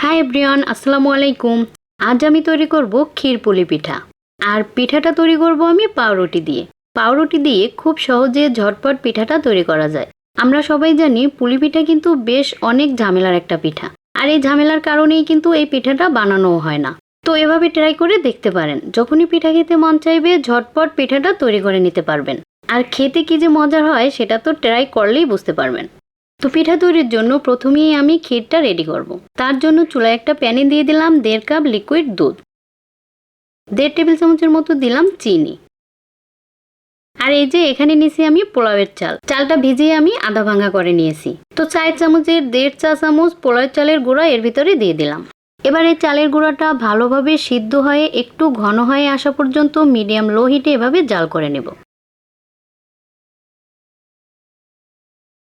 Hi everyone, আসসালামু আলাইকুম। আজ আমি তৈরি করব ক্ষীরপুলি পিঠা। আর পিঠাটা তৈরি করব আমি পাউরুটি দিয়ে। পাউরুটি দিয়ে খুব সহজে ঝটপট পিঠাটা তৈরি করা যায়। আমরা সবাই জানি পুলি পিঠা কিন্তু বেশ অনেক ঝামেলার একটা পিঠা। আর এই ঝামেলার কারণেই কিন্তু এই পিঠাটা বানানোও হয় না। তো এভাবে ট্রাই করে দেখতে পারেন। যখনই পিঠা খেতে মন চাইবে ঝটপট পিঠাটা তৈরি করে নিতে পারবেন। আর খেতে কি যে মজার হয় সেটা তো ট্রাই করলেই বুঝতে পারবেন। তো পিঠা তৈরির জন্য প্রথমেই আমি ক্ষীরটা রেডি করব। তার জন্য চুলায় একটা প্যানে দিয়ে দিলাম 1.5 কাপ লিকুইড দুধ, 1.5 টেবিল চামচের মতো দিলাম চিনি। আর এই যে এখানে নিয়েছি আমি পোলাওয়ের চাল। চালটা ভিজিয়ে আমি আধা ভাঙা করে নিয়েছি। তো 4 চামচের 1.5 চা চামচ পোলাওয়ের চালের গুঁড়া এর ভিতরে দিয়ে দিলাম। এবার এই চালের গুঁড়াটা ভালোভাবে সিদ্ধ হয়ে একটু ঘন হয়ে আসা পর্যন্ত মিডিয়াম লো হিটে এভাবে জাল করে নেব।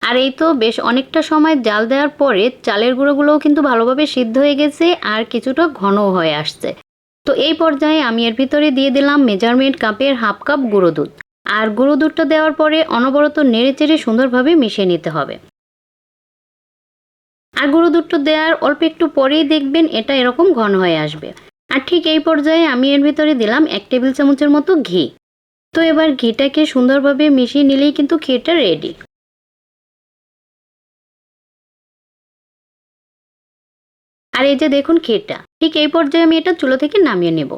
আর এই তো বেশ অনেকটা সময় জাল দেওয়ার পরে চালের গুঁড়োগুলোও কিন্তু ভালোভাবে সিদ্ধ হয়ে গেছে আর কিছুটা ঘনও হয়ে আসছে। তো এই পর্যায়ে আমি এর ভিতরে দিয়ে দিলাম মেজারমেন্ট কাপের 1/2 কাপ গুঁড়ো দুধ। আর গুঁড়ো দুধটা দেওয়ার পরে অনবরত নেড়েচেড়ে সুন্দরভাবে মিশিয়ে নিতে হবে। আর গুঁড়ো দুধটা দেওয়ার অল্প একটু পরেই দেখবেন এটা এরকম ঘন হয়ে আসবে। আর ঠিক এই পর্যায়ে আমি এর ভিতরে দিলাম 1 টেবিল চামচের মতো ঘি। তো এবার ঘিটাকে সুন্দরভাবে মিশিয়ে নিলেই কিন্তু ক্ষীরটা রেডি। আর এই যে দেখুন ক্ষীরটা ঠিক এই পর্যায়ে আমি এটা চুলা থেকে নামিয়ে নেব।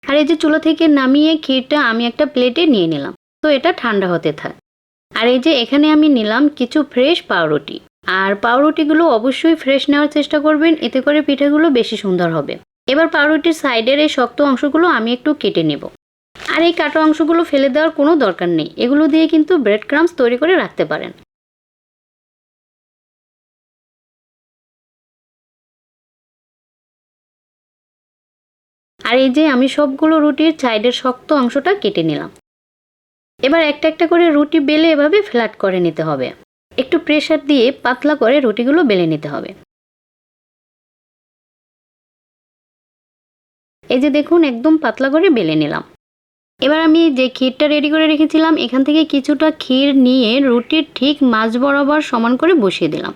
আর এই যে চুলা থেকে নামিয়ে ক্ষীরটা আমি একটা প্লেটে নিয়ে নিলাম। তো এটা ঠান্ডা হতে থাক। আর এই যে এখানে আমি নিলাম কিছু ফ্রেশ পাউরুটি। আর পাউরুটিগুলো অবশ্যই ফ্রেশ নেওয়ার চেষ্টা করবেন, এতে করে পিঠাগুলো বেশি সুন্দর হবে। এবার পাউরুটির সাইডের এই শক্ত অংশগুলো আমি একটু কেটে নেব। আর এই কাটা অংশগুলো ফেলে দেওয়ার কোনো দরকার নেই, এগুলো দিয়ে কিন্তু ব্রেড ক্রাম্বস তৈরি করে রাখতে পারেন। আর এই যে আমি সবগুলো রুটির সাইডের শক্ত অংশটা কেটে নিলাম। এবার একটা একটা করে রুটি বেলে এভাবে ফ্ল্যাট করে নিতে হবে। একটু প্রেসার দিয়ে পাতলা করে রুটিগুলো বেলে নিতে হবে। এই যে দেখুন একদম পাতলা করে বেলে নিলাম। এবার আমি যে ক্ষীরটা রেডি করে রেখেছিলাম এখান থেকে কিছুটা ক্ষীর নিয়ে রুটির ঠিক মাঝ বরাবর সমান করে বসিয়ে দিলাম।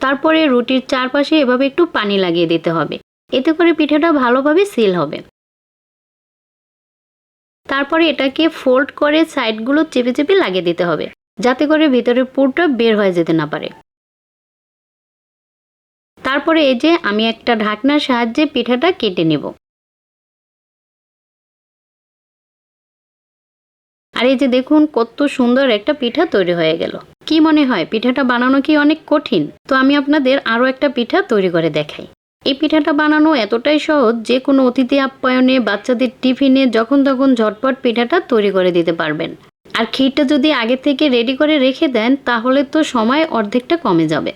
তারপরে রুটির চারপাশে এভাবে একটু পানি লাগিয়ে দিতে হবে। এতে করে পিঠাটা ভালোভাবে সিল হবে। তারপরে এটাকে ফোল্ড করে সাইডগুলো চেপে চেপে লাগিয়ে দিতে হবে, যাতে করে ভিতরের পুরটা বের হয়ে যেতে না পারে। তারপরে এই যে আমি একটা ঢাকনার সাহায্যে পিঠাটা কেটে নেব। আর এই যে দেখুন কত সুন্দর একটা পিঠা তৈরি হয়ে গেল। কি মনে হয় পিঠাটা বানানো কি অনেক কঠিন? তো আমি আপনাদের আরও একটা পিঠা তৈরি করে দেখাই। এই পিঠাটা বানানো এতটাই সহজ, যে কোনো অতিথি আপ্যায়নে, বাচ্চাদের টিফিনে যখন তখন ঝটপট পিঠাটা তৈরি করে দিতে পারবেন। আর ক্ষীরটা যদি আগে থেকে রেডি করে রেখে দেন তাহলে তো সময় অর্ধেকটা কমে যাবে।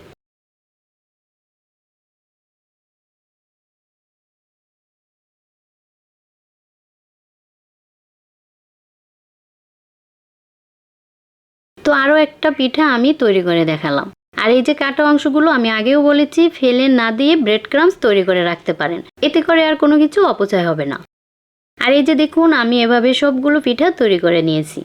তো আরও একটা পিঠা আমি তৈরি করে দেখালাম। আর এই যে কাটা অংশগুলো আমি আগেও বলেছি ফেলে না দিয়ে ব্রেড ক্রাম্বস তৈরি করে রাখতে পারেন, এতে করে আর কোনো কিছু অপচয় হবে না। আর এই যে দেখুন আমি এভাবে সবগুলো পিঠা তৈরি করে নিয়েছি।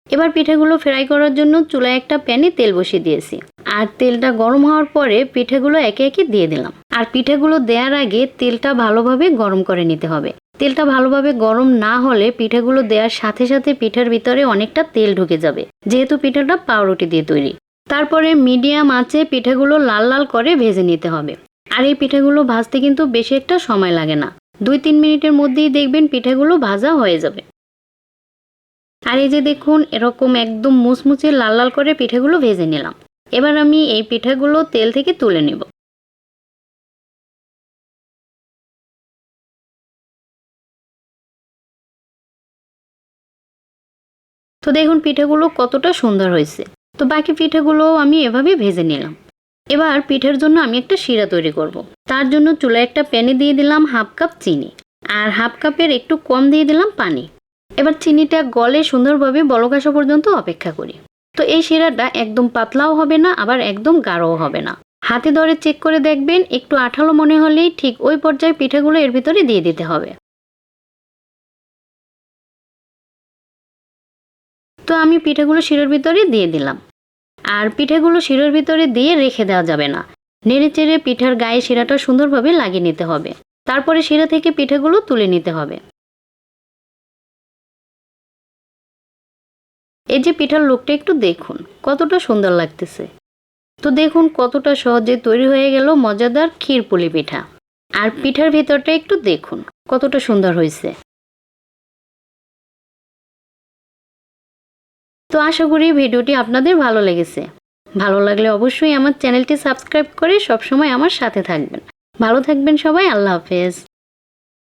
এবার পিঠাগুলো ফ্রাই করার জন্য চুলায় একটা প্যানে তেল বসিয়ে দিয়েছি। আর তেলটা গরম হওয়ার পরে পিঠাগুলো একে একে দিয়ে দিলাম। আর পিঠাগুলো দেওয়ার আগে তেলটা ভালোভাবে গরম করে নিতে হবে। তেলটা ভালোভাবে গরম না হলে পিঠাগুলো দেওয়ার সাথে সাথে পিঠার ভিতরে অনেকটা তেল ঢুকে যাবে, যেহেতু পিঠাটা পাউরুটি দিয়ে তৈরি। তারপরে মিডিয়াম আঁচে পিঠাগুলো লাল লাল করে ভেজে নিতে হবে। আর এই পিঠাগুলো ভাজতে কিন্তু বেশি একটা সময় লাগে না, 2-3 মিনিটের মধ্যেই দেখবেন পিঠাগুলো ভাজা হয়ে যাবে। আর এই যে দেখুন এরকম একদম মুচমুচে লাল লাল করে পিঠাগুলো ভেজে নিলাম। এবার আমি এই পিঠাগুলো তেল থেকে তুলে নেব। তো দেখুন পিঠাগুলো কতটা সুন্দর হয়েছে। তো বাকি পিঠাগুলো আমি এভাবে ভেজে নিলাম। এবার পিঠার জন্য আমি একটা শিরা তৈরি করব। তার জন্য চুলায় একটা প্যানে দিয়ে দিলাম 1/2 কাপ চিনি। আর 1/2 কাপের একটু কম দিয়ে দিলাম পানি। এবার চিনিটা গলে সুন্দরভাবে বলক আসা পর্যন্ত অপেক্ষা করি। তো এই শিরাটা একদম পাতলাও হবে না, আবার একদম গাঢ়ও হবে না, হাতে ধরে চেক করে দেখবেন, একটু আঠালো মনে হলেই ঠিক ওই পর্যায়ে পিঠাগুলো এর ভিতরে দিয়ে দিতে হবে। তো আমি পিঠাগুলো শিরার ভিতরে দিয়ে দিলাম। আর পিঠাগুলো শিরার ভিতরে দিয়ে রেখে দেওয়া যাবে না, নেড়েচেড়ে পিঠার গায়ে শিরাটা সুন্দরভাবে লাগিয়ে নিতে হবে। তারপরে শিরা থেকে পিঠাগুলো তুলে নিতে হবে। এই যে পিঠার লুকটা একটু দেখুন, কতটা সুন্দর লাগতেছে। তো দেখুন কতটা সহজে তৈরি হয়ে গেল মজাদার ক্ষীরপুলি পিঠা। আর পিঠার ভিতরটা একটু দেখুন কতটা সুন্দর হয়েছে। তো আশা করি ভিডিওটি আপনাদের ভালো লেগেছে। ভালো লাগলে অবশ্যই আমার চ্যানেলটি সাবস্ক্রাইব করে সবসময় আমার সাথে থাকবেন। ভালো থাকবেন সবাই, আল্লাহ হাফেজ।